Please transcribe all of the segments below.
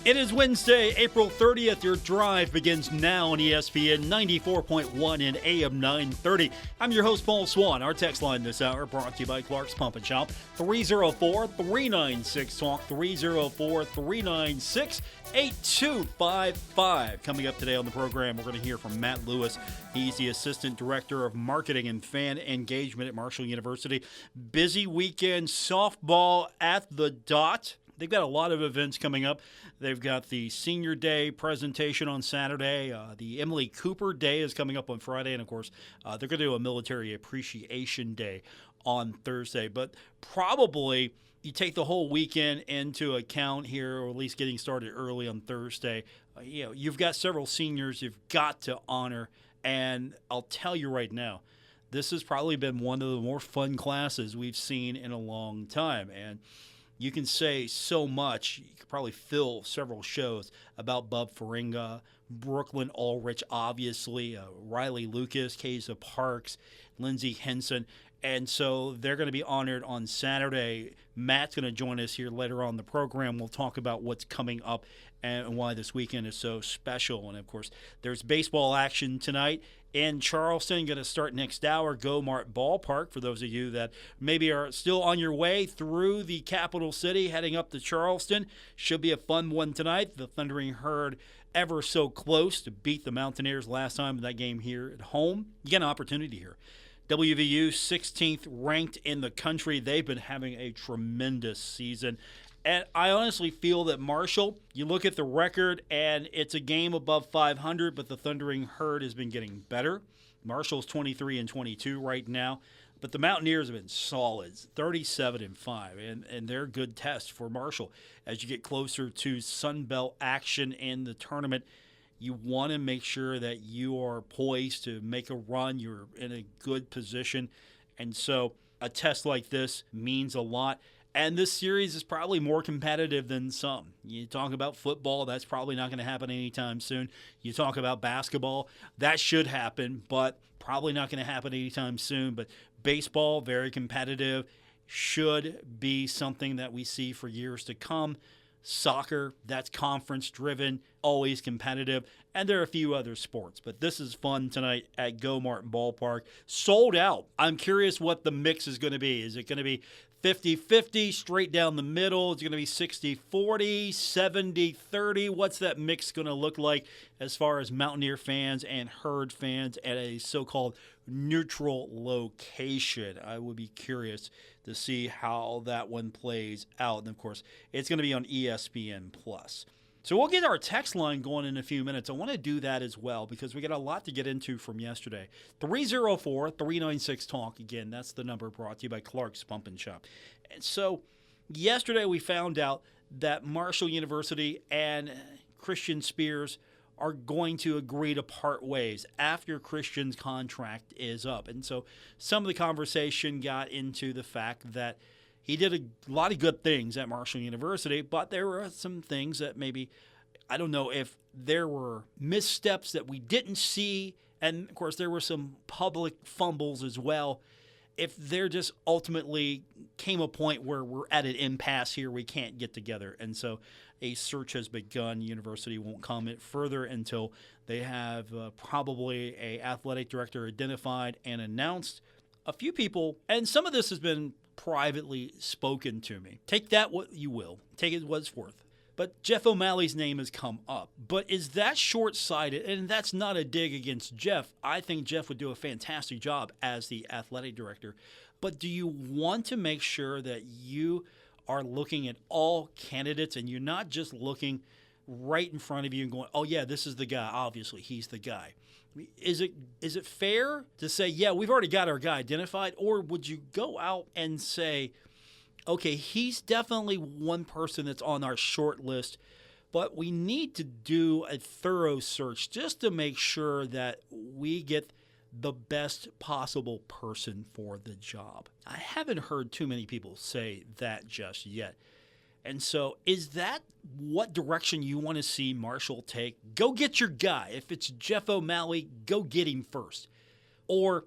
It is Wednesday, April 30th. Your drive begins now on ESPN 94.1 and AM 930. I'm your host, Paul Swann. Our text line this hour brought to you by Clark's Pump and Shop. 304-396-TALK, 304-396-8255. Coming up today on the program, we're going to hear from Matt Lewis. He's the Assistant Director of Marketing and Fan Engagement at Marshall University. Busy weekend softball at the Dot. They've got a lot of events coming up. They've got the Senior Day presentation on Saturday. The Emily Cooper Day is coming up on Friday. And, of course, they're going to do a Military Appreciation Day on Thursday. But probably you take the whole weekend into account here, or at least getting started early on Thursday. You've got several seniors you've got to honor. And I'll tell you right now, this has probably been one of the more fun classes we've seen in a long time. And you can say so much. You could probably fill several shows about Bub Faringa, Brooklyn Ulrich, obviously, Riley Lucas, Keza Parks, Lindsey Henson. And so they're going to be honored on Saturday. Matt's going to join us here later on in the program. We'll talk about what's coming up and why this weekend is so special. And, of course, there's baseball action tonight in Charleston. Going to start next hour, Go Mart Ballpark, for those of you that maybe are still on your way through the capital city, heading up to Charleston. Should be a fun one tonight. The Thundering Herd ever so close to beat the Mountaineers last time in that game here at home. You get an opportunity here. WVU 16th ranked in the country. They've been having a tremendous season. And I honestly feel that Marshall, you look at the record, and it's a game above 500, but the Thundering Herd has been getting better. Marshall's 23-22 right now, but the Mountaineers have been solid, 37-5, and they're a good test for Marshall. As you get closer to Sun Belt action in the tournament, you want to make sure that you are poised to make a run. You're in a good position. And so a test like this means a lot. And this series is probably more competitive than some. You talk about football, that's probably not going to happen anytime soon. You talk about basketball, that should happen, but probably not going to happen anytime soon. But baseball, very competitive, should be something that we see for years to come. Soccer, that's conference-driven, always competitive, and there are a few other sports. But this is fun tonight at Go Martin Ballpark. Sold out. I'm curious what the mix is going to be. Is it going to be 50-50, straight down the middle? It's going to be 60-40, 70-30. What's that mix going to look like as far as Mountaineer fans and Herd fans at a so-called neutral location? I would be curious to see how that one plays out. And, of course, it's going to be on ESPN+. So we'll get our text line going in a few minutes. I want to do that as well because we got a lot to get into from yesterday. 304-396-TALK. Again, that's the number brought to you by Clark's Pump and Shop. And so yesterday we found out that Marshall University and Christian Spears are going to agree to part ways after Christian's contract is up. And so some of the conversation got into the fact that he did a lot of good things at Marshall University, but there were some things that maybe, I don't know if there were missteps that we didn't see, and of course there were some public fumbles as well. If there just ultimately came a point where we're at an impasse here, we can't get together. And so a search has begun. University won't comment further until they have probably a athletic director identified and announced. A few people, and some of this has been privately spoken to me. Take that what you will. Take it what it's worth. But Jeff O'Malley's name has come up. But is that short-sighted? And that's not a dig against Jeff. I think Jeff would do a fantastic job as the athletic director. But do you want to make sure that you are looking at all candidates and you're not just looking right in front of you and going, oh, yeah, this is the guy. Obviously, he's the guy. Is it fair to say, yeah, we've already got our guy identified? Or would you go out and say, okay, he's definitely one person that's on our short list, but we need to do a thorough search just to make sure that we get the best possible person for the job? I haven't heard too many people say that just yet. And so is that what direction you want to see Marshall take? Go get your guy. If it's Jeff O'Malley, go get him first. Or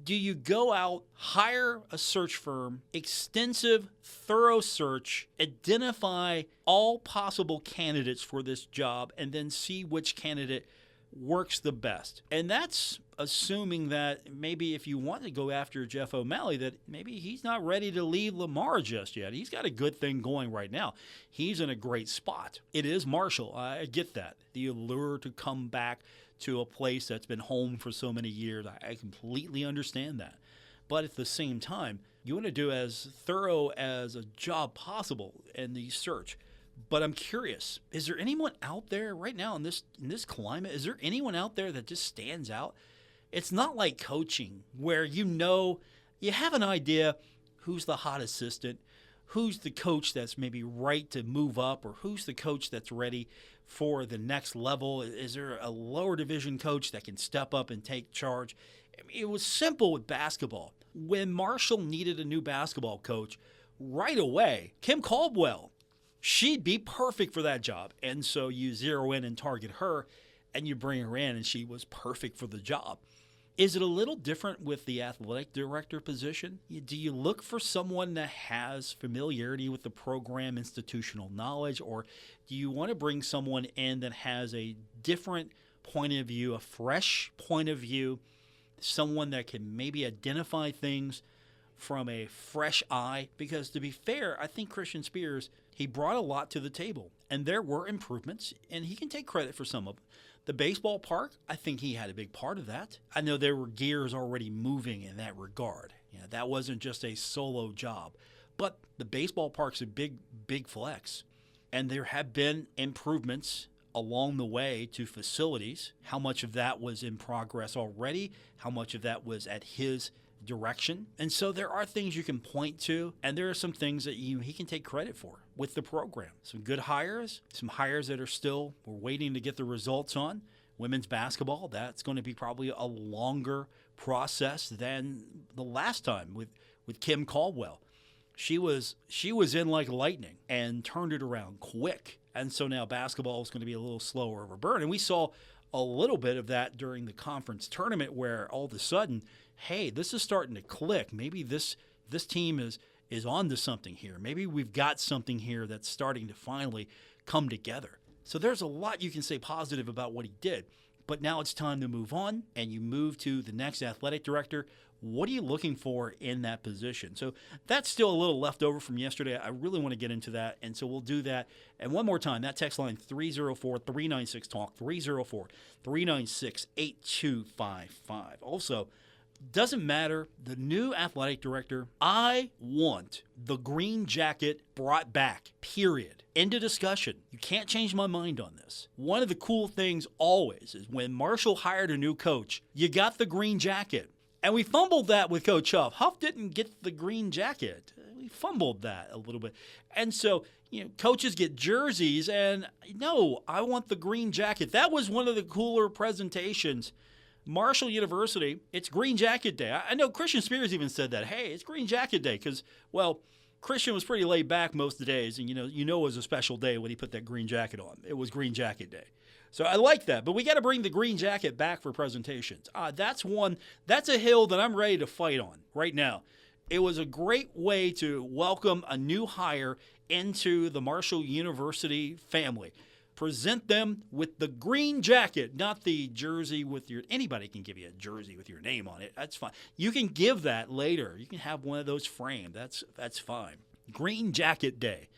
Do you go out, hire a search firm, extensive, thorough search, identify all possible candidates for this job, and then see which candidate works the best? And that's assuming that maybe if you want to go after Jeff O'Malley, that maybe he's not ready to leave Lamar just yet. He's got a good thing going right now. He's in a great spot. It is Marshall. I get that. The allure to come back to a place that's been home for so many years, I completely understand that. But at the same time, you want to do as thorough as a job possible in the search. But I'm curious, is there anyone out there right now in this climate, is there anyone out there that just stands out? It's not like coaching where you have an idea who's the hot assistant, who's the coach that's maybe right to move up, or who's the coach that's ready for the next level. Is there a lower division coach that can step up and take charge? I mean, it was simple with basketball. When Marshall needed a new basketball coach, right away, Kim Caldwell, she'd be perfect for that job. And so you zero in and target her, and you bring her in, and she was perfect for the job. Is it a little different with the athletic director position? Do you look for someone that has familiarity with the program, institutional knowledge, or do you want to bring someone in that has a different point of view, a fresh point of view, someone that can maybe identify things from a fresh eye? Because to be fair, I think Christian Spears, he brought a lot to the table, and there were improvements, and he can take credit for some of them. The baseball park, I think he had a big part of that. I know there were gears already moving in that regard. That wasn't just a solo job. But the baseball park's a big, big flex. And there have been improvements along the way to facilities. How much of that was in progress already? How much of that was at his direction? And so there are things you can point to, and there are some things that he can take credit for with the program. Some good hires, some hires that we're waiting to get the results on. Women's basketball, that's going to be probably a longer process than the last time with Kim Caldwell. She was in like lightning and turned it around quick. And so now basketball is going to be a little slower of a burn. And we saw a little bit of that during the conference tournament where all of a sudden, hey, this is starting to click. Maybe this team is on to something here. Maybe we've got something here that's starting to finally come together. So there's a lot you can say positive about what he did. But now it's time to move on, and you move to the next athletic director. What are you looking for in that position? So that's still a little left over from yesterday. I really want to get into that, and so we'll do that. And one more time, that text line, 304-396-TALK, 304-396-8255. Also, doesn't matter, the new athletic director, I want the green jacket brought back, period. End of discussion. You can't change my mind on this. One of the cool things always is when Marshall hired a new coach, you got the green jacket. And we fumbled that with Coach Huff. Huff didn't get the green jacket. We fumbled that a little bit. And so, coaches get jerseys, and no, I want the green jacket. That was one of the cooler presentations. Marshall University, it's Green Jacket Day. I know Christian Spears even said that. Hey, it's Green Jacket Day because, well, Christian was pretty laid back most of the days, and it was a special day when he put that green jacket on. It was Green Jacket Day. So I like that, but we got to bring the green jacket back for presentations. That's a hill that I'm ready to fight on right now. It was a great way to welcome a new hire into the Marshall University family. Present them with the green jacket, not the jersey with anybody can give you a jersey with your name on it. That's fine. You can give that later. You can have one of those framed. That's fine. Green Jacket Day.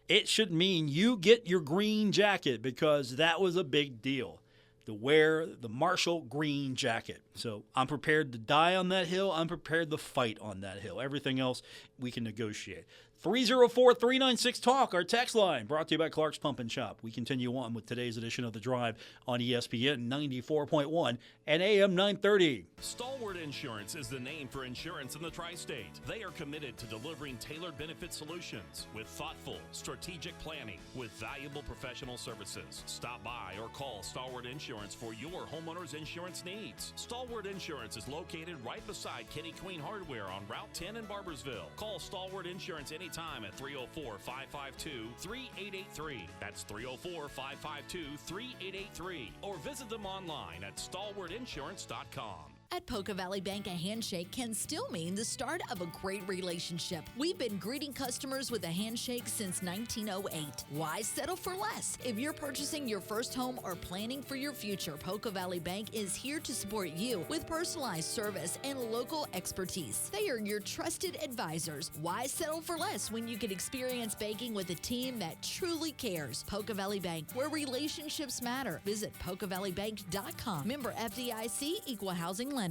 It should mean you get your green jacket because that was a big deal to wear the Marshall green jacket. So I'm prepared to die on that hill. I'm prepared to fight on that hill. Everything else we can negotiate. 304-396-TALK, our text line, brought to you by Clark's Pump and Shop. We continue on with today's edition of The Drive on ESPN 94.1 and AM 930. Stalwart Insurance is the name for insurance in the tri-state. They are committed to delivering tailored benefit solutions with thoughtful, strategic planning with valuable professional services. Stop by or call Stalwart Insurance for your homeowner's insurance needs. Stalwart Insurance is located right beside Kenny Queen Hardware on Route 10 in Barbersville. Call Stalwart Insurance anytime at 304-552-3883. That's 304-552-3883. Or visit them online at stalwartinsurance.com. At Poca Valley Bank, a handshake can still mean the start of a great relationship. We've been greeting customers with a handshake since 1908. Why settle for less? If you're purchasing your first home or planning for your future, Poca Valley Bank is here to support you with personalized service and local expertise. They are your trusted advisors. Why settle for less when you can experience banking with a team that truly cares? Poca Valley Bank, where relationships matter. Visit PocaValleyBank.com. Member FDIC, Equal Housing Lender.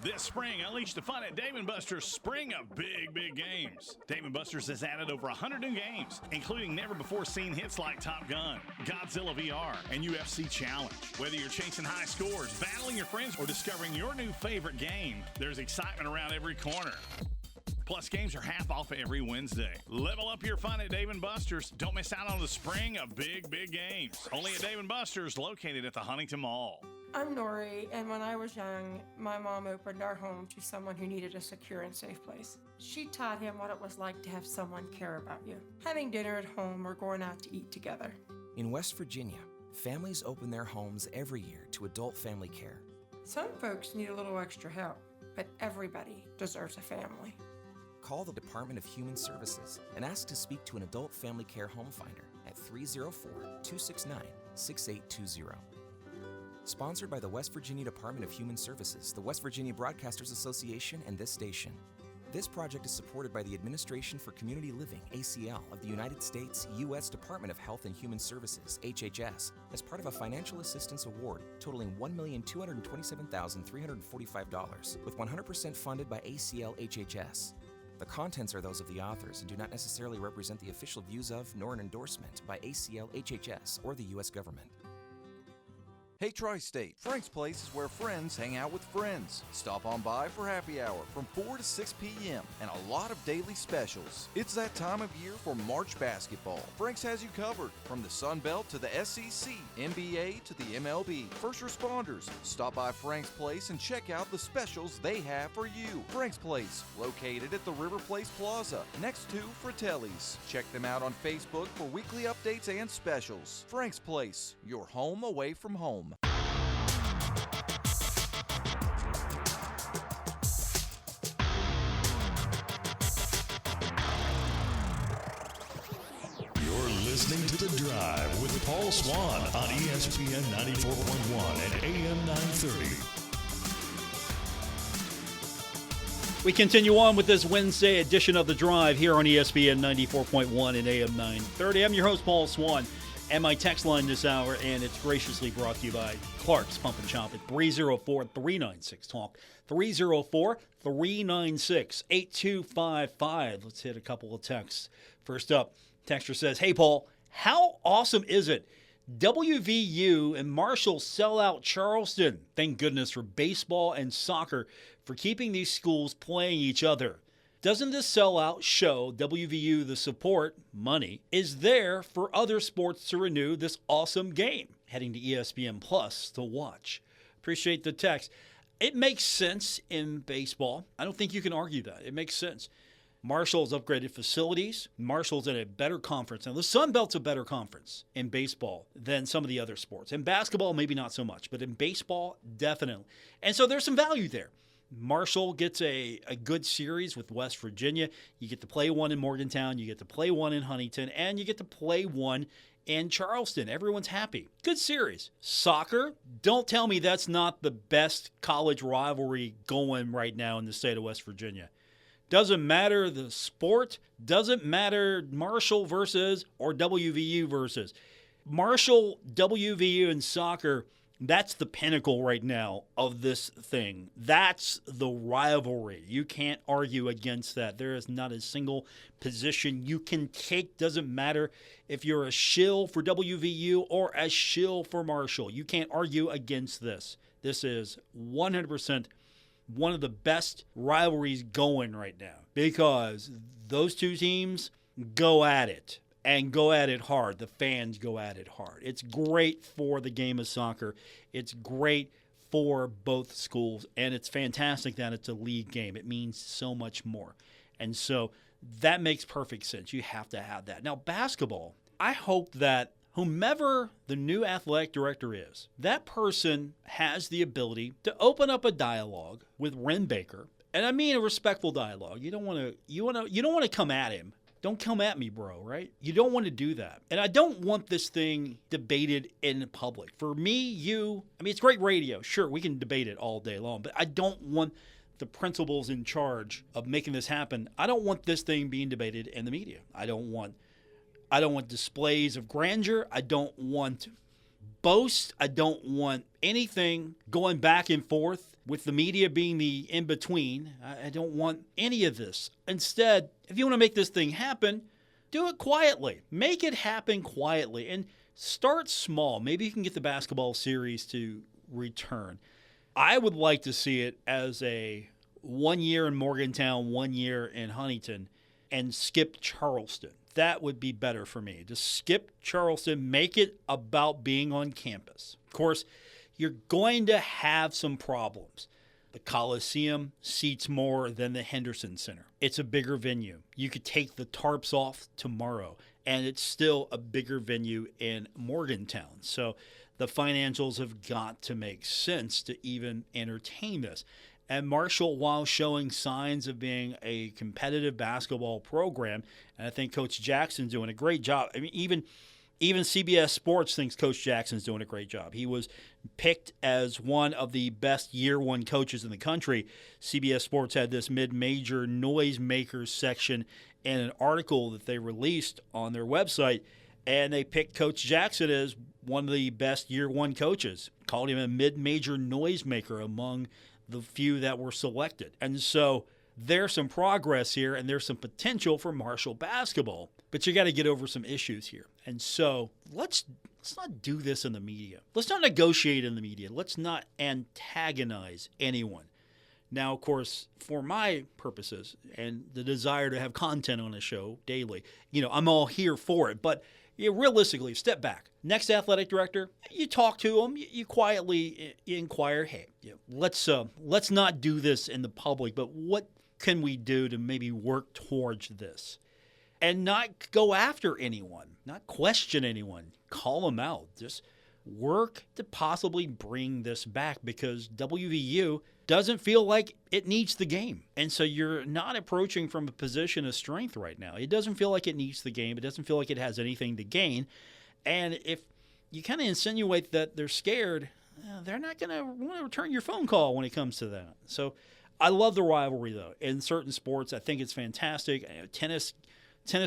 This spring, unleash the fun at Dave & Buster's Spring of Big Games. Dave & Buster's has added over 100 new games, including never-before-seen hits like Top Gun, Godzilla VR, and UFC Challenge. Whether you're chasing high scores, battling your friends, or discovering your new favorite game, there's excitement around every corner. Plus, games are half off every Wednesday. Level up your fun at Dave & Buster's. Don't miss out on the Spring of Big Games. Only at Dave & Buster's, located at the Huntington Mall. I'm Nori, and when I was young, my mom opened our home to someone who needed a secure and safe place. She taught him what it was like to have someone care about you, having dinner at home or going out to eat together. In West Virginia, families open their homes every year to adult family care. Some folks need a little extra help, but everybody deserves a family. Call the Department of Human Services and ask to speak to an adult family care home finder at 304-269-6820. Sponsored by the West Virginia Department of Human Services, the West Virginia Broadcasters Association, and this station. This project is supported by the Administration for Community Living, ACL, of the United States U.S. Department of Health and Human Services, HHS, as part of a financial assistance award totaling $1,227,345, with 100% funded by ACL HHS. The contents are those of the authors and do not necessarily represent the official views of, nor an endorsement by ACL HHS or the U.S. government. Hey Tri-State, Frank's Place is where friends hang out with friends. Stop on by for happy hour from 4 to 6 p.m. and a lot of daily specials. It's that time of year for March basketball. Frank's has you covered from the Sun Belt to the SEC, NBA to the MLB. First responders, stop by Frank's Place and check out the specials they have for you. Frank's Place, located at the River Place Plaza, next to Fratelli's. Check them out on Facebook for weekly updates and specials. Frank's Place, your home away from home. Listening to The Drive with Paul Swann on ESPN 94.1 and AM 930. We continue on with this Wednesday edition of The Drive here on ESPN 94.1 and AM 930. I'm your host, Paul Swann, and my text line this hour, and it's graciously brought to you by Clark's Pump and Shop at 304-396-TALK. 304-396-8255. Let's hit a couple of texts. First up, texter says, "Hey, Paul, how awesome is it? WVU and Marshall sell out Charleston. Thank goodness for baseball and soccer for keeping these schools playing each other. Doesn't this sellout show WVU the support, money, is there for other sports to renew this awesome game?" Heading to ESPN Plus to watch. Appreciate the text. It makes sense in baseball. I don't think you can argue that. It makes sense. Marshall's upgraded facilities. Marshall's in a better conference. Now, the Sun Belt's a better conference in baseball than some of the other sports. In basketball, maybe not so much, but in baseball, definitely. And so there's some value there. Marshall gets a good series with West Virginia. You get to play one in Morgantown, you get to play one in Huntington, and you get to play one in Charleston. Everyone's happy. Good series. Soccer, don't tell me that's not the best college rivalry going right now in the state of West Virginia. Doesn't matter the sport, doesn't matter Marshall versus or WVU versus. Marshall, WVU, and soccer, that's the pinnacle right now of this thing. That's the rivalry. You can't argue against that. There is not a single position you can take. Doesn't matter if you're a shill for WVU or a shill for Marshall. You can't argue against this. This is 100% one of the best rivalries going right now because those two teams go at it. And go at it hard. The fans go at it hard. It's great for the game of soccer. It's great for both schools. And it's fantastic that it's a league game. It means so much more. And so that makes perfect sense. You have to have that. Now, basketball, I hope that whomever the new athletic director is, that person has the ability to open up a dialogue with Ren Baker, and I mean a respectful dialogue. You don't want to come at him. Don't come at me, bro, right? You don't want to do that. And I don't want this thing debated in public. For me, it's great radio. Sure, we can debate it all day long, but I don't want the principals in charge of making this happen. I don't want this thing being debated in the media. I don't want displays of grandeur. I don't want boast. I don't want anything going back and forth with the media being the in-between. I don't want any of this. Instead, if you want to make this thing happen, do it quietly. Make it happen quietly and start small. Maybe you can get the basketball series to return. I would like to see it as a 1 year in Morgantown, 1 year in Huntington, and skip Charleston. That would be better for me. Just skip Charleston, make it about being on campus. Of course, you're going to have some problems. The Coliseum seats more than the Henderson Center. It's a bigger venue. You could take the tarps off tomorrow, and it's still a bigger venue in Morgantown. So the financials have got to make sense to even entertain this. And Marshall, while showing signs of being a competitive basketball program, and I think Coach Jackson's doing a great job. I mean, even CBS Sports thinks Coach Jackson's doing a great job. He was picked as one of the best year one coaches in the country. CBS Sports had this mid-major noisemakers section in an article that they released on their website, and they picked Coach Jackson as one of the best year one coaches, called him a mid-major noisemaker among the few that were selected. And so there's some progress here, and there's some potential for Marshall basketball. But you got to get over some issues here. And so let's not do this in the media. Let's not negotiate in the media. Let's not antagonize anyone. Now, of course, for my purposes and the desire to have content on a show daily, I'm all here for it. But realistically, step back. Next athletic director, you talk to them, you quietly inquire, hey, let's not do this in the public, but what can we do to maybe work towards this? And not go after anyone, not question anyone, call them out. Just work to possibly bring this back, because WVU doesn't feel like it needs the game. And so you're not approaching from a position of strength right now. It doesn't feel like it needs the game. It doesn't feel like it has anything to gain. And if you kind of insinuate that they're scared, they're not going to want to return your phone call when it comes to that. So I love the rivalry, though. In certain sports, I think it's fantastic. Tennis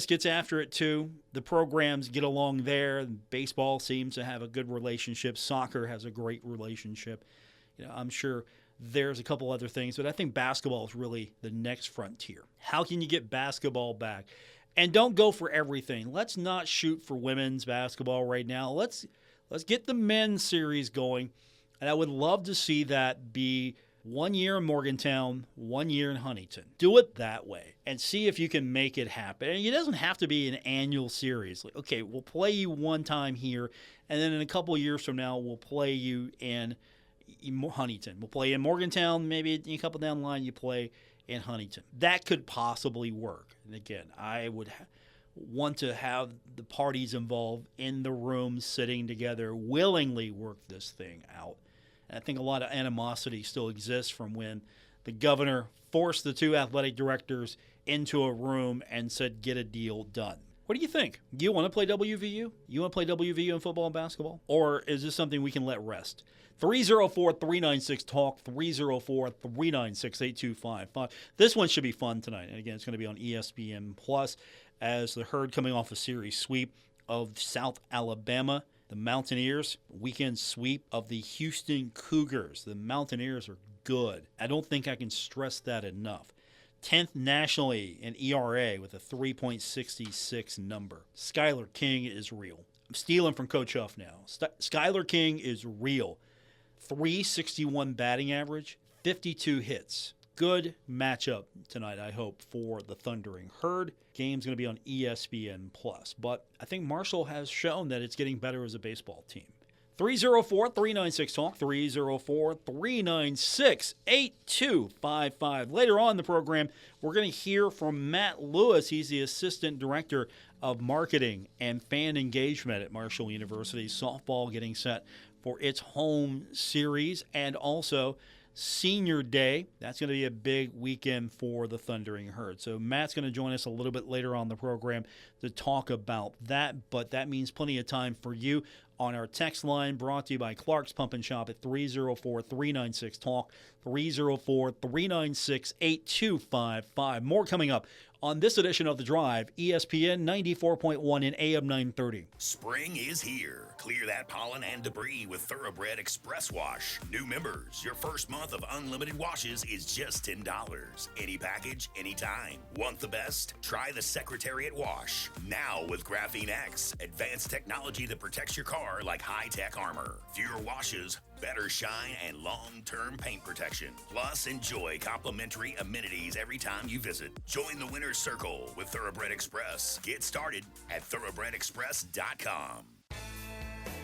gets after it, too. The programs get along there. Baseball seems to have a good relationship. Soccer has a great relationship. I'm sure there's a couple other things, but I think basketball is really the next frontier. How can you get basketball back? And don't go for everything. Let's not shoot for women's basketball right now. Let's get the men's series going. And I would love to see that be 1 year in Morgantown, 1 year in Huntington. Do it that way and see if you can make it happen. And it doesn't have to be an annual series. Like, okay, we'll play you one time here, and then in a couple of years from now, we'll play you in Huntington. We'll play in Morgantown, maybe a couple down the line you play in Huntington. That could possibly work. And again, I would want to have the parties involved in the room sitting together, willingly work this thing out. And I think a lot of animosity still exists from when the governor forced the two athletic directors into a room and said, get a deal done. What do you think? Do you want to play WVU? You want to play WVU in football and basketball? Or is this something we can let rest? 304-396-TALK, 304-396-8255. This one should be fun tonight. And again, it's going to be on ESPN Plus as the Herd coming off a series sweep of South Alabama. The Mountaineers, weekend sweep of the Houston Cougars. The Mountaineers are good. I don't think I can stress that enough. 10th nationally in ERA with a 3.66 number. Skylar King is real. I'm stealing from Coach Huff now. Skylar King is real. 361 batting average, 52 hits. Good matchup tonight, I hope, for the Thundering Herd. Game's going to be on ESPN+. But I think Marshall has shown that it's getting better as a baseball team. 304-396-TALK, 304-396-8255. Later on in the program, we're going to hear from Matt Lewis. He's the assistant director of Marketing and Fan Engagement at Marshall University. Softball getting set for its home series, and also Senior Day. That's going to be a big weekend for the Thundering Herd. So Matt's going to join us a little bit later on the program to talk about that, but that means plenty of time for you on our text line, brought to you by Clark's Pump and Shop at 304-396-TALK, 304-396-8255. More coming up on this edition of The Drive, ESPN 94.1 and AM 930. Spring is here. Clear that pollen and debris with Thoroughbred Express Wash. New members, your first month of unlimited washes is just $10. Any package, anytime. Want the best? Try the Secretariat Wash. Now with Graphene X, advanced technology that protects your car like high-tech armor. Fewer washes, better shine, and long-term paint protection. Plus, enjoy complimentary amenities every time you visit. Join the winner's circle with Thoroughbred Express. Get started at thoroughbredexpress.com.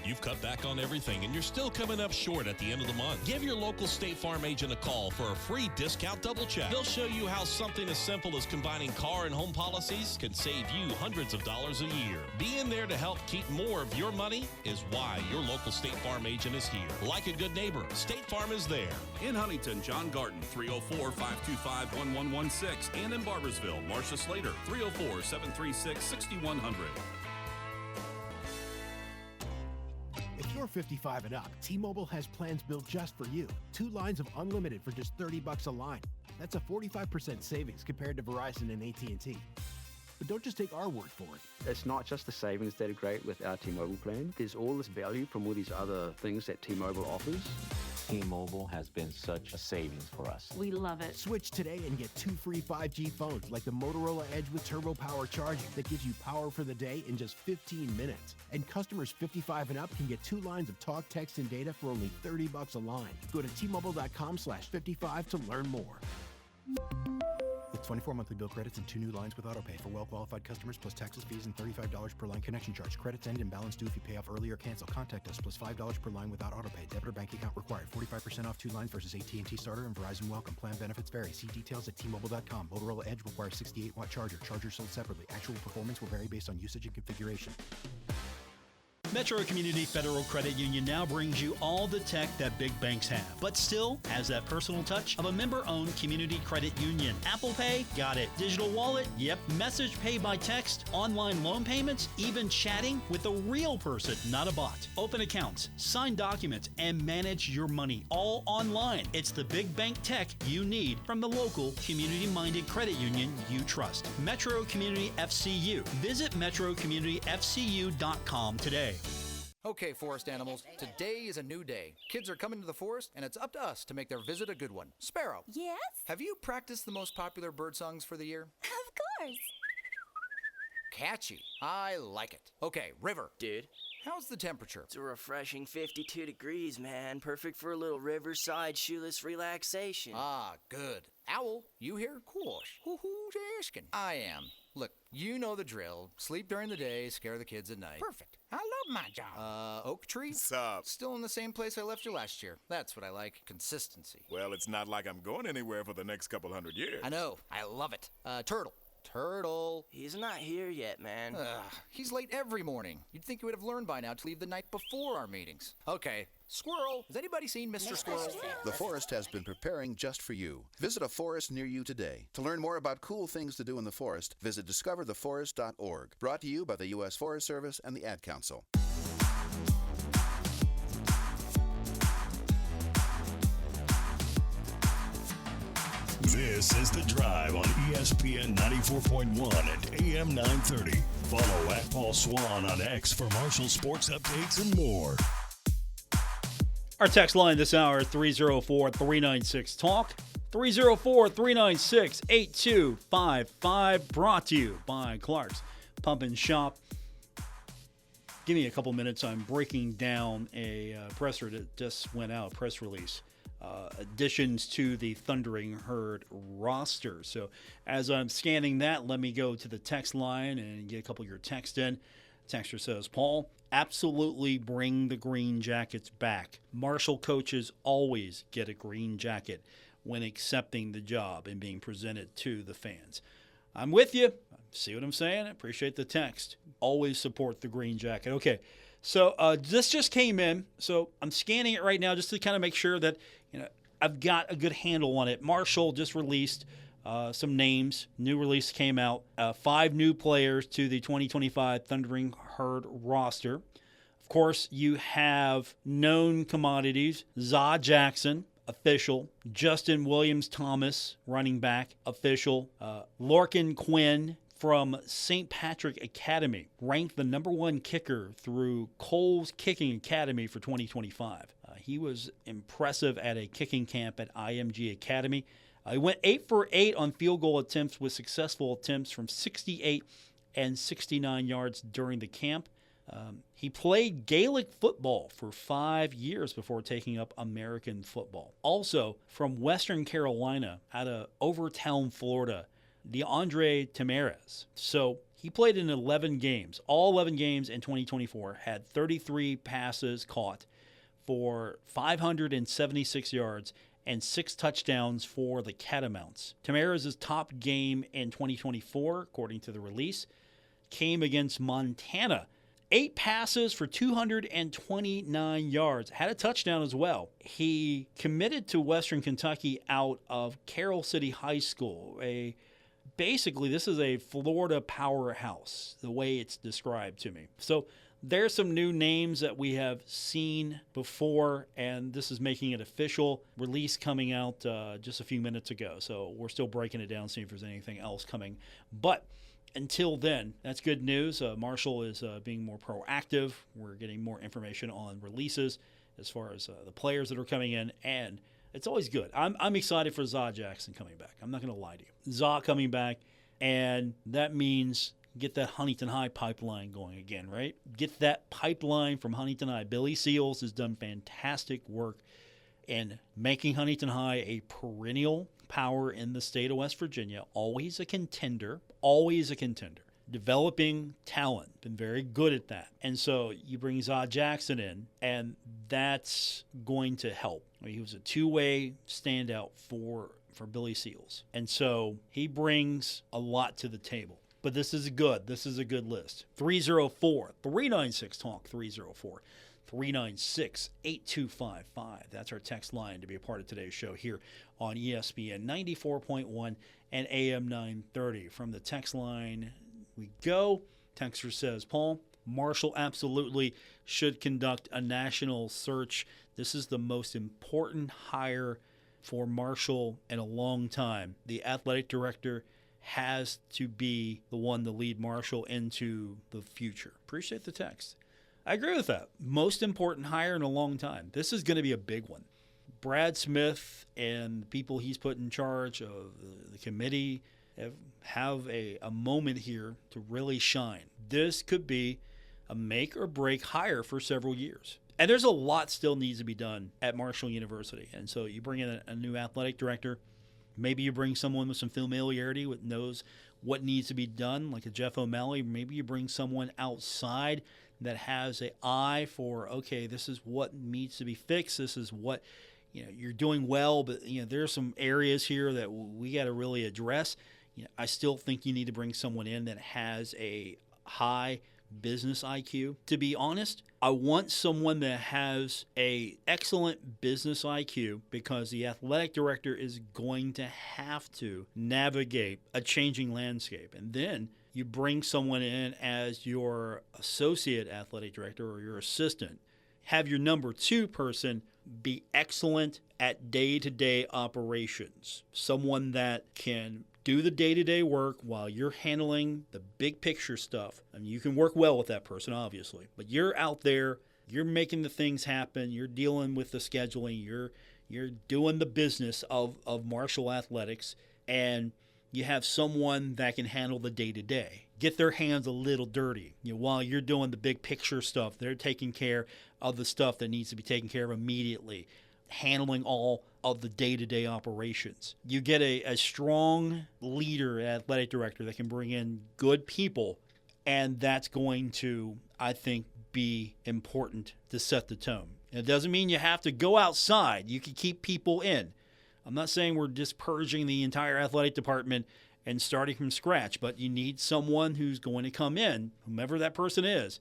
You've cut back on everything and you're still coming up short at the end of the month. Give your local State Farm agent a call for a free discount double check. They'll show you how something as simple as combining car and home policies can save you hundreds of dollars a year. Being there to help keep more of your money is why your local State Farm agent is here. Like a good neighbor, State Farm is there. In Huntington, John Garden, 304-525-1116. And in Barbersville, Marcia Slater, 304-736-6100. If you're 55 and up, T-Mobile has plans built just for you. 2 lines of unlimited for just $30 a line. That's a 45% savings compared to Verizon and AT&T. But don't just take our word for it. It's not just the savings that are great with our T-Mobile plan. There's all this value from all these other things that T-Mobile offers. T-Mobile has been such a savings for us. We love it. Switch today and get 2 free 5G phones like the Motorola Edge with Turbo Power charging that gives you power for the day in just 15 minutes. And customers 55 and up can get 2 lines of talk, text, and data for only $30 a line. Go to T-Mobile.com/55 to learn more. With 24 monthly bill credits and 2 new lines with autopay for well-qualified customers, plus taxes, fees, and $35 per line connection charge. Credits end and balance due if you pay off early or cancel. Contact us, plus $5 per line without autopay. Debit or bank account required. 45% off 2 lines versus AT&T Starter and Verizon Welcome. Plan benefits vary. See details at T-Mobile.com. Motorola Edge requires 68-watt charger. Charger sold separately. Actual performance will vary based on usage and configuration. Metro Community Federal Credit Union now brings you all the tech that big banks have, but still has that personal touch of a member-owned community credit union. Apple Pay? Got it. Digital wallet? Yep. Message pay by text, online loan payments, even chatting with a real person, not a bot. Open accounts, sign documents, and manage your money all online. It's the big bank tech you need from the local community-minded credit union you trust. Metro Community FCU. Visit metrocommunityfcu.com today. Okay, forest animals, today is a new day. Kids are coming to the forest, and it's up to us to make their visit a good one. Sparrow. Yes? Have you practiced the most popular bird songs for the year? Of course. Catchy. I like it. Okay, River. Dude. How's the temperature? It's a refreshing 52 degrees, man. Perfect for a little riverside shoeless relaxation. Ah, good. Owl, you here? Course. Who's asking? I am. Look, you know the drill. Sleep during the day, scare the kids at night. Perfect. I love my job. Oak Tree? What's up? Still in the same place I left you last year. That's what I like. Consistency. Well, it's not like I'm going anywhere for the next couple hundred years. I know. I love it. Turtle. Turtle. He's not here yet, man. He's late every morning. You'd think you would have learned by now to leave the night before our meetings. Okay. Squirrel. Has anybody seen Mr. Squirrel? The forest has been preparing just for you. Visit a forest near you today. To learn more about cool things to do in the forest, visit discovertheforest.org. Brought to you by the U.S. Forest Service and the Ad Council. This is The Drive on ESPN 94.1 and AM 930. Follow at Paul Swann on X for Marshall sports updates and more. Our text line this hour, 304-396-TALK, 304-396-8255, brought to you by Clark's Pump and Shop. Give me a couple minutes. I'm breaking down a presser that just went out, press release. Additions to the Thundering Herd roster. So as I'm scanning that, let me go to the text line and get a couple of your text in. Texter says, Paul, absolutely bring the green jackets back. Marshall coaches always get a green jacket when accepting the job and being presented to the fans. I'm with you. See what I'm saying? I appreciate the text. Always support the Green Jacket. Okay, so this just came in. So I'm scanning it right now just to kind of make sure that I've got a good handle on it. Marshall just released some names. New release came out. 5 new players to the 2025 Thundering Herd roster. Of course, you have known commodities. Za Jackson, official. Justin Williams-Thomas, running back, official. Lorcan Quinn from St. Patrick Academy, ranked the #1 kicker through Cole's Kicking Academy for 2025. He was impressive at a kicking camp at IMG Academy. He went 8 for 8 on field goal attempts with successful attempts from 68 and 69 yards during the camp. He played Gaelic football for 5 years before taking up American football. Also, from Western Carolina, out of Overtown, Florida, DeAndre Tamarez. So he played in 11 games, all 11 games in 2024, had 33 passes caught for 576 yards and 6 touchdowns for the Catamounts. Tamarez's top game in 2024, according to the release, came against Montana. 8 passes for 229 yards. Had a touchdown as well. He committed to Western Kentucky out of Carroll City High School. Basically, this is a Florida powerhouse, the way it's described to me. So there's some new names that we have seen before, and this is making it official. Release coming out just a few minutes ago. So we're still breaking it down, seeing if there's anything else coming. But until then, that's good news. Marshall is being more proactive. We're getting more information on releases as far as the players that are coming in, and it's always good. I'm excited for Za Jackson coming back. I'm not going to lie to you. Za coming back, and that means get that Huntington High pipeline going again, right? Get that pipeline from Huntington High. Billy Seals has done fantastic work in making Huntington High a perennial power in the state of West Virginia. Always a contender. Developing talent. Been very good at that. And so you bring Za Jackson in, and that's going to help. I mean, he was a two-way standout for Billy Seals. And so he brings a lot to the table. But this is good. This is a good list. 304-396-TALK, 304-396-8255. That's our text line to be a part of today's show here on ESPN 94.1 and AM 930. From the text line we go. Texter says, Paul, Marshall absolutely should conduct a national search. This is the most important hire for Marshall in a long time. The athletic director has to be the one to lead Marshall into the future. Appreciate the text. I agree with that. Most important hire in a long time. This is going to be a big one. Brad Smith and the people he's put in charge of the committee have a moment here to really shine. This could be a make or break hire for several years. And there's a lot still needs to be done at Marshall University. And so you bring in a new athletic director. Maybe you bring someone with some familiarity, with knows what needs to be done, like a Jeff O'Malley. Maybe you bring someone outside that has an eye for, okay, this is what needs to be fixed. This is what, you're doing well, but, there's some areas here that we got to really address. I still think you need to bring someone in that has a high business IQ. To be honest, I want someone that has a excellent business IQ, because the athletic director is going to have to navigate a changing landscape. And then you bring someone in as your associate athletic director or your assistant. Have your number 2 person be excellent at day-to-day operations. Someone that can do the day-to-day work while you're handling the big picture stuff. I mean, you can work well with that person, obviously, but you're out there, you're making the things happen, you're dealing with the scheduling, you're doing the business of Marshall Athletics, and you have someone that can handle the day-to-day. Get their hands a little dirty. While you're doing the big picture stuff, they're taking care of the stuff that needs to be taken care of immediately, handling all of the day-to-day operations. You get a strong leader, athletic director, that can bring in good people, and that's going to, I think, be important to set the tone. And it doesn't mean you have to go outside. You can keep people in. I'm not saying we're just purging the entire athletic department and starting from scratch. But you need someone who's going to come in, whomever that person is,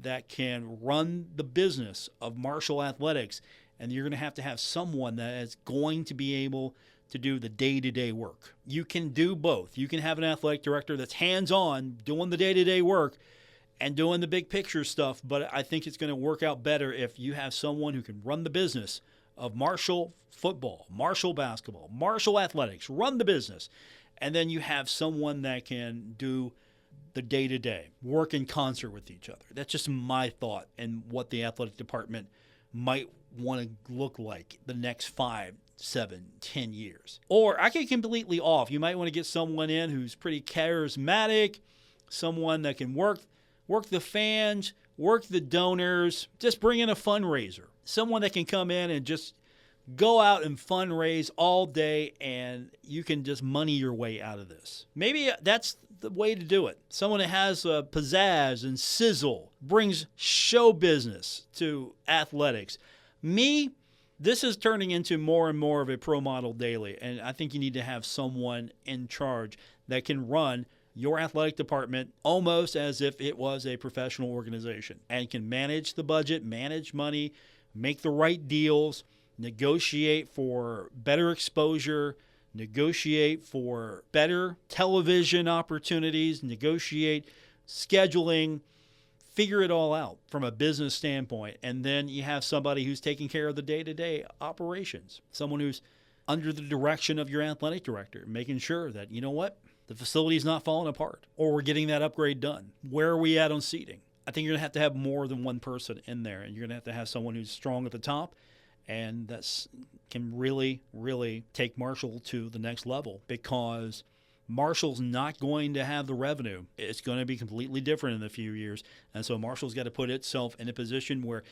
that can run the business of Marshall Athletics. And you're going to have someone that is going to be able to do the day-to-day work. You can do both. You can have an athletic director that's hands-on, doing the day-to-day work and doing the big picture stuff, but I think it's going to work out better if you have someone who can run the business of Marshall football, Marshall basketball, Marshall athletics, run the business, and then you have someone that can do the day-to-day, work in concert with each other. That's just my thought and what the athletic department might want to look like the next 5, 7, 10 years. Or I get completely off. You might want to get someone in who's pretty charismatic, someone that can work the fans, work the donors, just bring in a fundraiser. Someone that can come in and just go out and fundraise all day, and you can just money your way out of this. Maybe that's the way to do it. Someone that has pizzazz and sizzle, brings show business to athletics. Me, this is turning into more and more of a pro model daily, and I think you need to have someone in charge that can run your athletic department almost as if it was a professional organization and can manage the budget, manage money, make the right deals, negotiate for better exposure, negotiate for better television opportunities, negotiate scheduling, figure it all out from a business standpoint. And then you have somebody who's taking care of the day-to-day operations, someone who's under the direction of your athletic director, making sure that, you know what, the facility's not falling apart or we're getting that upgrade done. Where are we at on seating? I think you're going to have more than one person in there, and you're going to have someone who's strong at the top and that can really, really take Marshall to the next level, because Marshall's not going to have the revenue. It's going to be completely different in a few years. And so Marshall's got to put itself in a position where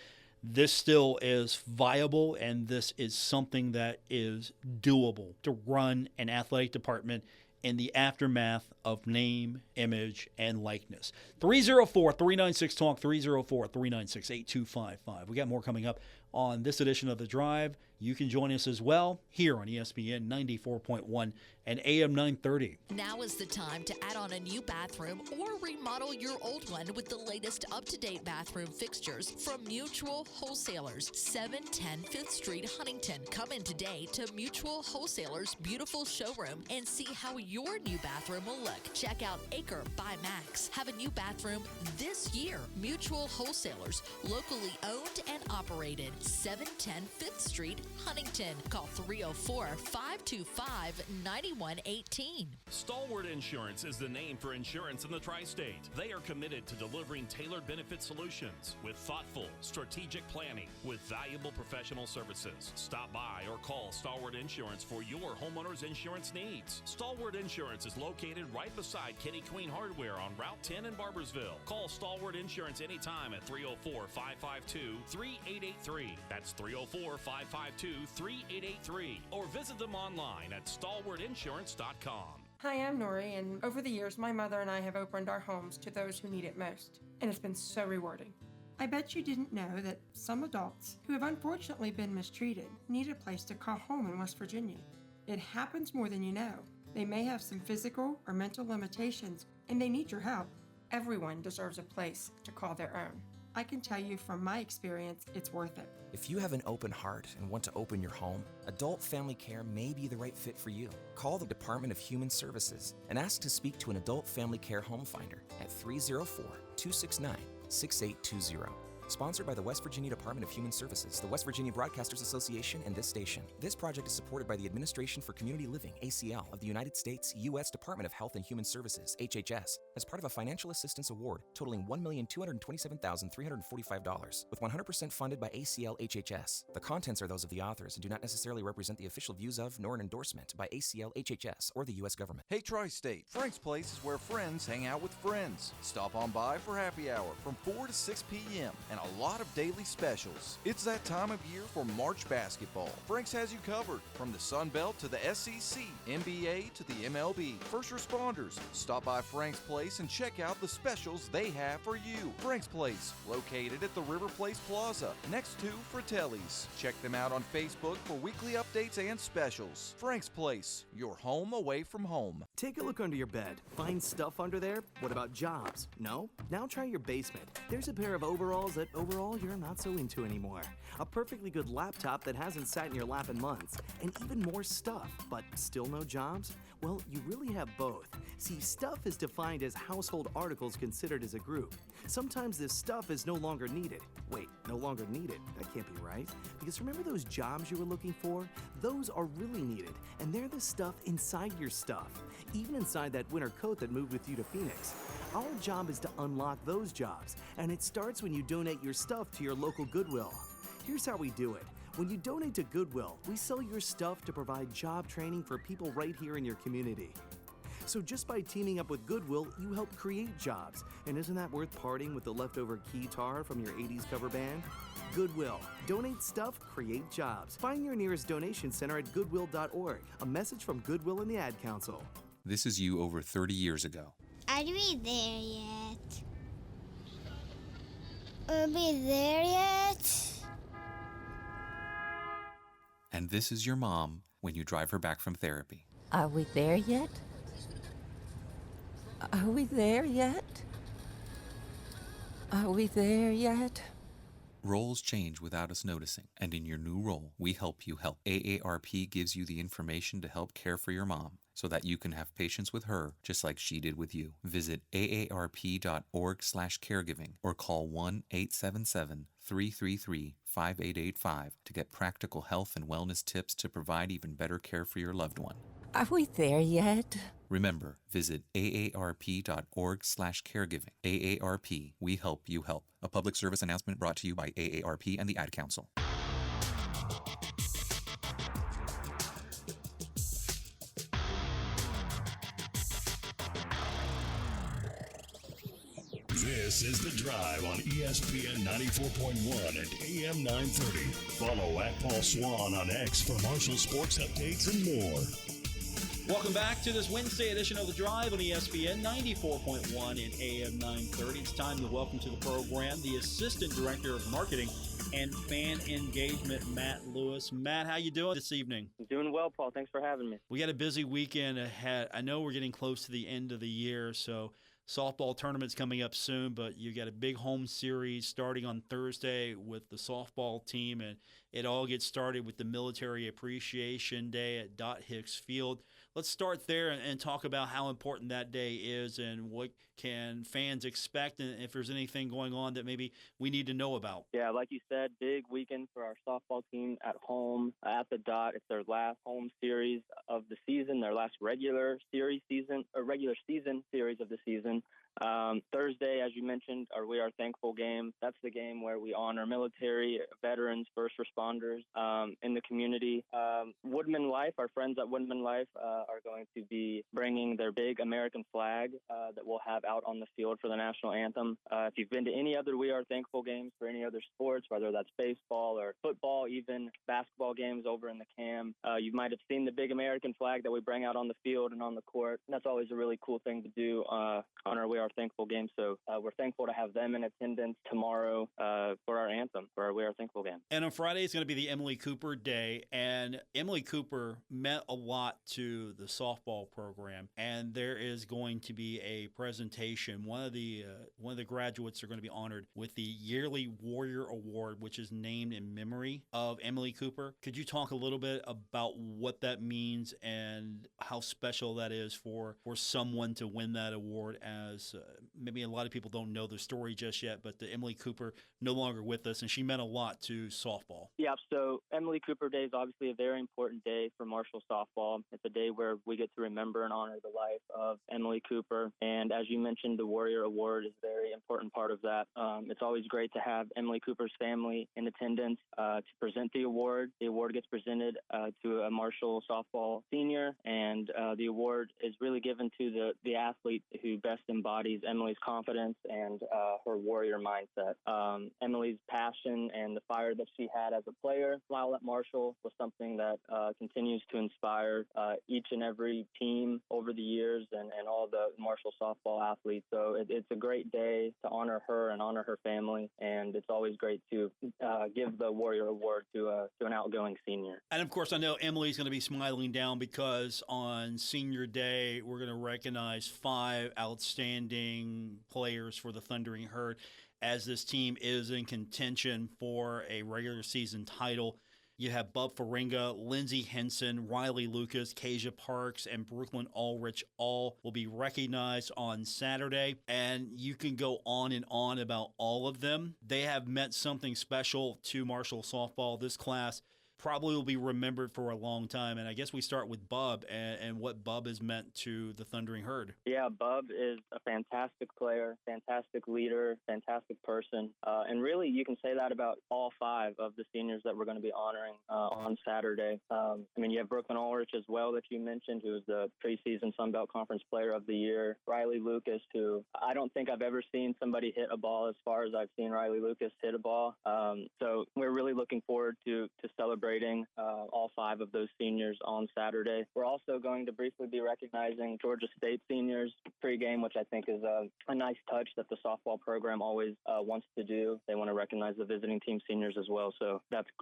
this still is viable and this is something that is doable to run an athletic department in the aftermath of name, image, and likeness. 304-396-TALK, 304-396-8255. We got more coming up on this edition of The Drive. You can join us as well here on ESPN 94.1 and AM 930. Now is the time to add on a new bathroom or remodel your old one with the latest up-to-date bathroom fixtures from Mutual Wholesalers, 710 5th Street, Huntington. Come in today to Mutual Wholesalers' beautiful showroom and see how your new bathroom will look. Check out Acre by Max. Have a new bathroom this year. Mutual Wholesalers, locally owned and operated, 710 5th Street, Huntington. Call 304-525-9118. Stalwart Insurance is the name for insurance in the tri-state. They are committed to delivering tailored benefit solutions with thoughtful, strategic planning with valuable professional services. Stop by or call Stalwart Insurance for your homeowner's insurance needs. Stalwart Insurance is located right beside Kenny Queen Hardware on Route 10 in Barbersville. Call Stalwart Insurance anytime at 304-552-3883. That's 304-552-3883. Or visit them online at stalwartinsurance.com. Hi, I'm Nori, and over the years, my mother and I have opened our homes to those who need it most, and it's been so rewarding. I bet you didn't know that some adults who have unfortunately been mistreated need a place to call home in West Virginia. It happens more than you know. They may have some physical or mental limitations, and they need your help. Everyone deserves a place to call their own. I can tell you from my experience, it's worth it. If you have an open heart and want to open your home, Adult Family Care may be the right fit for you. Call the Department of Human Services and ask to speak to an Adult Family Care Home Finder at 304-269-6820. Sponsored by the West Virginia Department of Human Services, the West Virginia Broadcasters Association, and this station. This project is supported by the Administration for Community Living, ACL, of the United States, U.S. Department of Health and Human Services, HHS, as part of a financial assistance award totaling $1,227,345, with 100% funded by ACL HHS. The contents are those of the authors and do not necessarily represent the official views of, nor an endorsement by ACL HHS or the U.S. government. Hey, Tri-State, Frank's Place is where friends hang out with friends. Stop on by for happy hour from 4 to 6 p.m. and and a lot of daily specials. It's that time of year for March basketball. Frank's has you covered, from the Sun Belt to the SEC, NBA to the MLB. First responders, stop by Frank's Place and check out the specials they have for you. Frank's Place, located at the River Place Plaza, next to Fratelli's. Check them out on Facebook for weekly updates and specials. Frank's Place, your home away from home. Take a look under your bed. Find stuff under there? What about jobs? No? Now try your basement. There's a pair of overalls that overall you're not so into anymore. A perfectly good laptop that hasn't sat in your lap in months. And even more stuff, but still no jobs? Well, you really have both. See, stuff is defined as household articles considered as a group. Sometimes this stuff is no longer needed. Wait, no longer needed? That can't be right. Because remember those jobs you were looking for? Those are really needed, and they're the stuff inside your stuff. Even inside that winter coat that moved with you to Phoenix. Our job is to unlock those jobs, and it starts when you donate your stuff to your local Goodwill. Here's how we do it. When you donate to Goodwill, we sell your stuff to provide job training for people right here in your community. So just by teaming up with Goodwill, you help create jobs. And isn't that worth parting with the leftover guitar from your 80s cover band? Goodwill. Donate stuff, create jobs. Find your nearest donation center at goodwill.org. A message from Goodwill and the Ad Council. This is you over 30 years ago. Are we there yet? Are we there yet? And this is your mom when you drive her back from therapy. Are we there yet? Are we there yet? Are we there yet? Roles change without us noticing, and in your new role, we help you help. AARP gives you the information to help care for your mom so that you can have patience with her just like she did with you. Visit aarp.org/caregiving or call 1-877-333-5885 to get practical health and wellness tips to provide even better care for your loved one. Are we there yet? Remember, visit aarp.org/caregiving. AARP, we help you help. A public service announcement brought to you by AARP and the Ad Council. This is The Drive on ESPN 94.1 and AM 930. Follow at Paul Swann on X for Marshall sports updates and more. Welcome back to this Wednesday edition of The Drive on ESPN 94.1 and AM 930. It's time to welcome to the program the Assistant Director of Marketing and Fan Engagement, Matt Lewis. Matt, how you doing this evening? Doing well, Paul. Thanks for having me. We got a busy weekend ahead. I know we're getting close to the end of the year, so softball tournament's coming up soon, but you got a big home series starting on Thursday with the softball team, and it all gets started with the Military Appreciation Day at Dot Hicks Field. Let's start there and talk about how important that day is and what can fans expect and if there's anything going on that maybe we need to know about. Yeah, like you said, big weekend for our softball team at home at the Dot. It's their last home series of the season, their last regular season series of the season. Thursday, as you mentioned, our We Are Thankful game. That's the game where we honor military, veterans, first responders in the community. Woodman Life, our friends at Woodman Life are going to be bringing their big American flag that we'll have out on the field for the national anthem. If you've been to any other We Are Thankful games for any other sports, whether that's baseball or football, even basketball games over in the CAM, you might have seen the big American flag that we bring out on the field and on the court. That's always a really cool thing to do on our We Are Thankful game. So we're thankful to have them in attendance tomorrow for our anthem, for our We Are Thankful game. And on Friday is going to be the Emily Cooper Day, and Emily Cooper meant a lot to the softball program, and there is going to be a presentation. One of the graduates are going to be honored with the yearly Warrior Award, which is named in memory of Emily Cooper. Could you talk a little bit about what that means and how special that is for someone to win that award? As maybe a lot of people don't know the story just yet, but the Emily Cooper no longer with us, and she meant a lot to softball. Yeah, so Emily Cooper Day is obviously a very important day for Marshall softball. It's a day where we get to remember and honor the life of Emily Cooper. And as you mentioned, the Warrior Award is a very important part of that. It's always great to have Emily Cooper's family in attendance to present the award. The award gets presented to a Marshall softball senior, and the award is really given to the athlete who best embodies embodies Emily's confidence and her warrior mindset. Emily's passion and the fire that she had as a player while at Marshall was something that continues to inspire each and every team over the years and all the Marshall softball athletes. So it's a great day to honor her and honor her family, and it's always great to give the Warrior Award to an outgoing senior. And, of course, I know Emily's going to be smiling down because on Senior Day, we're going to recognize 5 outstanding players for the Thundering Herd as this team is in contention for a regular season title. You have Bub Faringa, Lindsey Henson, Riley Lucas, Kasia Parks, and Brooklyn Ulrich all will be recognized on Saturday. And you can go on and on about all of them. They have meant something special to Marshall softball. This class probably will be remembered for a long time. And I guess we start with Bub and what Bub has meant to the Thundering Herd. Yeah, Bub is a fantastic player, fantastic leader, fantastic person. And really, you can say that about all 5 of the seniors that we're going to be honoring on Saturday. I mean, you have Brooklyn Ulrich as well that you mentioned, who was the preseason Sun Belt Conference Player of the Year. Riley Lucas, who I don't think I've ever seen somebody hit a ball as far as I've seen Riley Lucas hit a ball. So we're really looking forward to celebrating all 5 of those seniors on Saturday. We're also going to briefly be recognizing Georgia State seniors pregame, which I think is a nice touch that the softball program always wants to do. They want to recognize the visiting team seniors as well. So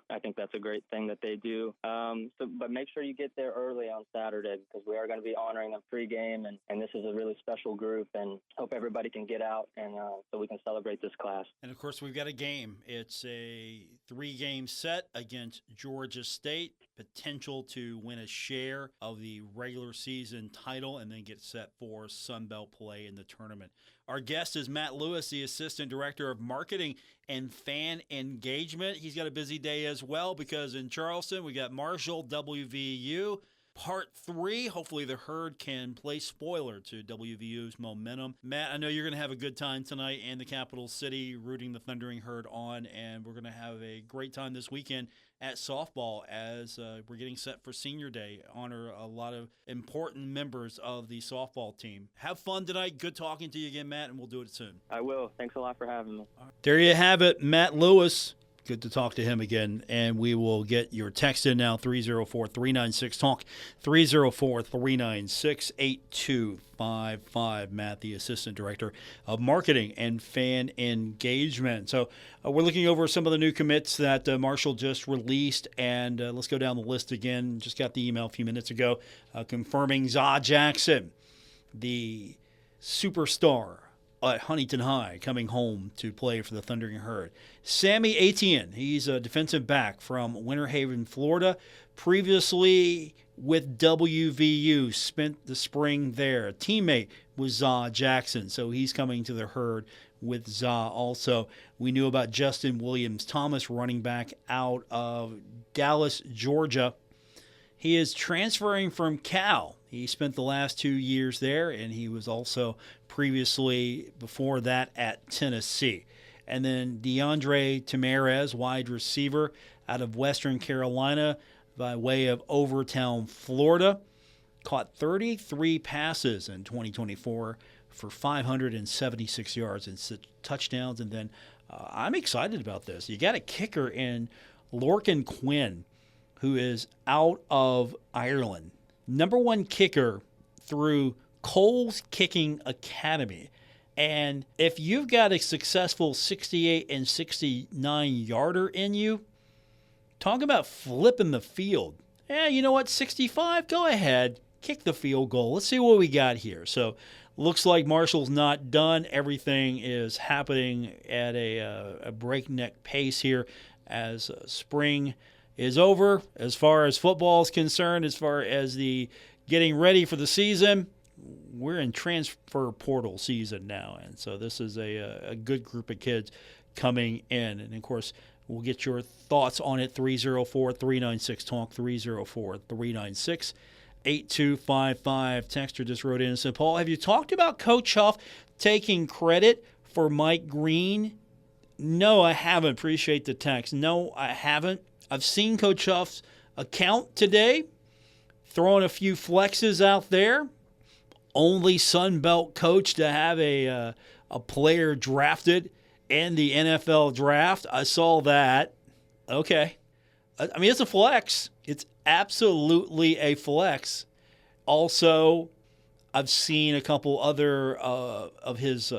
I think that's a great thing that they do. But make sure you get there early on Saturday because we are going to be honoring them pregame, and this is a really special group, and hope everybody can get out and so we can celebrate this class. And, of course, we've got a game. It's a 3-game set against Georgia State, potential to win a share of the regular season title and then get set for Sun Belt play in the tournament. Our guest is Matt Lewis, the Assistant Director of Marketing and Fan Engagement. He's got a busy day as well because in Charleston we got Marshall WVU. Part 3, hopefully the Herd can play spoiler to WVU's momentum. Matt, I know you're going to have a good time tonight in the capital city rooting the Thundering Herd on, and we're going to have a great time this weekend at softball as we're getting set for Senior Day. Honor a lot of important members of the softball team. Have fun tonight. Good talking to you again, Matt, and we'll do it soon. I will. Thanks a lot for having me. There you have it, Matt Lewis. Good to talk to him again, and we will get your text in now, 304-396-TALK, 304-396-8255. Matt, the Assistant Director of Marketing and Fan Engagement. So we're looking over some of the new commits that Marshall just released, and let's go down the list again. Just got the email a few minutes ago confirming Zah Jackson, the superstar at Huntington High, coming home to play for the Thundering Herd. Sammy Etienne, he's a defensive back from Winter Haven, Florida. Previously with WVU, spent the spring there. A teammate was Zah Jackson, so he's coming to the Herd with Zah also. We knew about Justin Williams-Thomas, running back out of Dallas, Georgia. He is transferring from Cal. He spent the last 2 years there, and he was also previously before that at Tennessee. And then DeAndre Tamarez, wide receiver out of Western Carolina by way of Overtown, Florida. Caught 33 passes in 2024 for 576 yards and 6 touchdowns. And then I'm excited about this. You got a kicker in Lorcan Quinn, who is out of Ireland. #1 kicker through Cole's Kicking Academy. And if you've got a successful 68 and 69 yarder in you, talk about flipping the field. Yeah, you know what, 65, go ahead, kick the field goal. Let's see what we got here. So looks like Marshall's not done. Everything is happening at a breakneck pace here as spring is over. As far as football is concerned, as far as the getting ready for the season, we're in transfer portal season now. And so this is a good group of kids coming in. And, of course, we'll get your thoughts on it, 304-396-TALK, 304-396-8255. Texter just wrote in and said, Paul, have you talked about Coach Huff taking credit for Mike Green? No, I haven't. Appreciate the text. No, I haven't. I've seen Coach Huff's account today, throwing a few flexes out there only Sun Belt coach to have a player drafted in the NFL draft. I saw that. Okay. I mean, it's a flex. It's absolutely a flex. Also, I've seen a couple other of his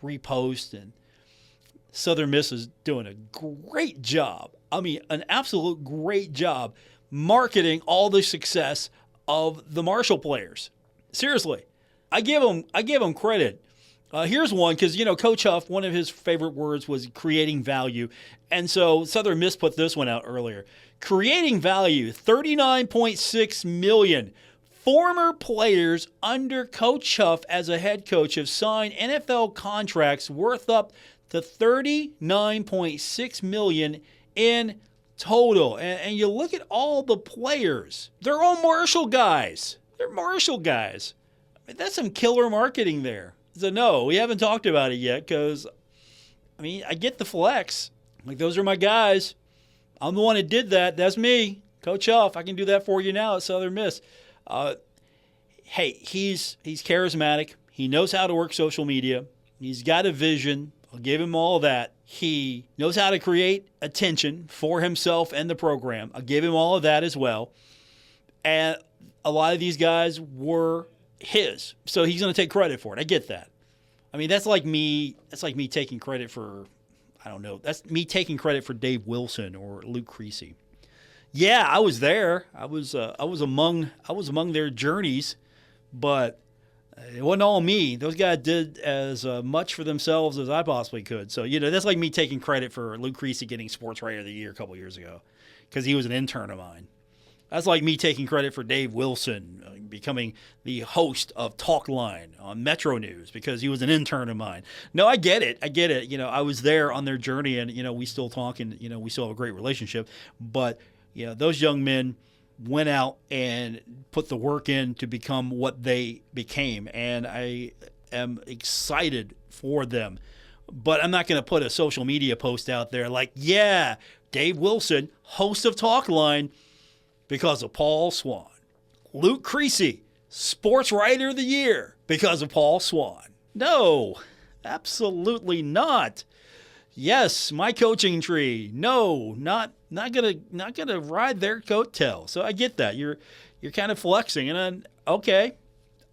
reposts, and Southern Miss is doing a great job. I mean, an absolute great job marketing all the success of the Marshall players. Seriously, I give them credit. Here's one, because, Coach Huff, one of his favorite words was creating value. And so Southern Miss put this one out earlier. Creating value, $39.6 million. Former players under Coach Huff as a head coach have signed NFL contracts worth up to $39.6 million in total. And you look at all the players. They're all Marshall guys. They're Marshall guys. I mean, that's some killer marketing there. So, no, we haven't talked about it yet because, I get the flex. Like, those are my guys. I'm the one that did that. That's me, Coach Huff. I can do that for you now at Southern Miss. Hey, he's charismatic. He knows how to work social media. He's got a vision. I'll give him all of that. He knows how to create attention for himself and the program. I'll give him all of that as well. And a lot of these guys were his. So he's going to take credit for it. I get that. I mean, that's like me taking credit for, I don't know, that's me taking credit for Dave Wilson or Luke Creasy. Yeah, I was there. I was among their journeys, but it wasn't all me. Those guys did as much for themselves as I possibly could. So, that's like me taking credit for Luke Creasy getting Sports Writer of the Year a couple years ago because he was an intern of mine. That's like me taking credit for Dave Wilson becoming the host of Talk Line on Metro News because he was an intern of mine. No, I get it. I was there on their journey, and, we still talk, and, we still have a great relationship. But, those young men went out and put the work in to become what they became, and I am excited for them. But I'm not going to put a social media post out there like, yeah, Dave Wilson, host of Talk Line, because of Paul Swann. Luke Creasy, Sports Writer of the Year, because of Paul Swann. No, absolutely not. Yes, my coaching tree. No, not gonna ride their coattail. So I get that. You're kind of flexing, and okay,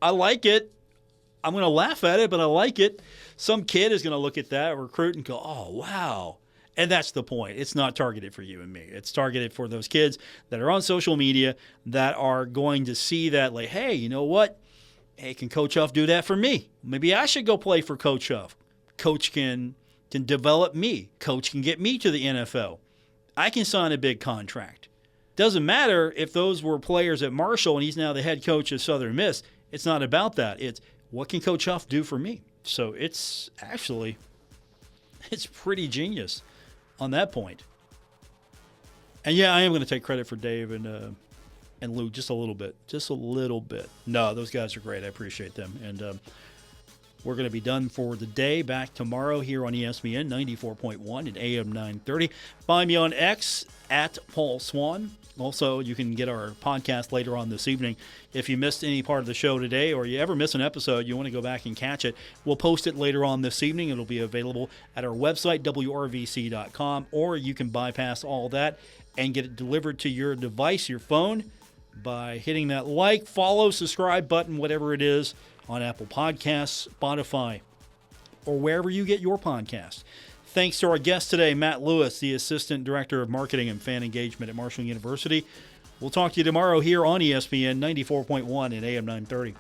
I like it. I'm gonna laugh at it, but I like it. Some kid is gonna look at that recruit and go, "Oh, wow." And that's the point. It's not targeted for you and me. It's targeted for those kids that are on social media that are going to see that, like, hey, you know what? Hey, can Coach Huff do that for me? Maybe I should go play for Coach Huff. Coach can develop me. Coach can get me to the NFL. I can sign a big contract. Doesn't matter if those were players at Marshall and he's now the head coach of Southern Miss. It's not about that. It's what can Coach Huff do for me? So it's pretty genius on that point. And yeah, I am going to take credit for Dave and Luke just a little bit. No, those guys are great. I appreciate them. And we're going to be done for the day. Back tomorrow here on ESPN 94.1 and AM 930. Find me on X at Paul Swann. Also, you can get our podcast later on this evening. If you missed any part of the show today or you ever miss an episode, you want to go back and catch it, we'll post it later on this evening. It'll be available at our website, WRVC.com, or you can bypass all that and get it delivered to your device, your phone, by hitting that like, follow, subscribe button, whatever it is, on Apple Podcasts, Spotify, or wherever you get your podcast. Thanks to our guest today, Matt Lewis, the Assistant Director of Marketing and Fan Engagement at Marshall University. We'll talk to you tomorrow here on ESPN 94.1 and AM 930.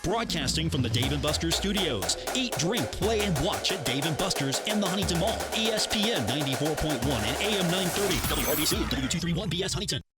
Broadcasting from the Dave & Buster's studios. Eat, drink, play, and watch at Dave & Buster's in the Huntington Mall. ESPN 94.1 and AM 930. WRBC, W231BS Huntington.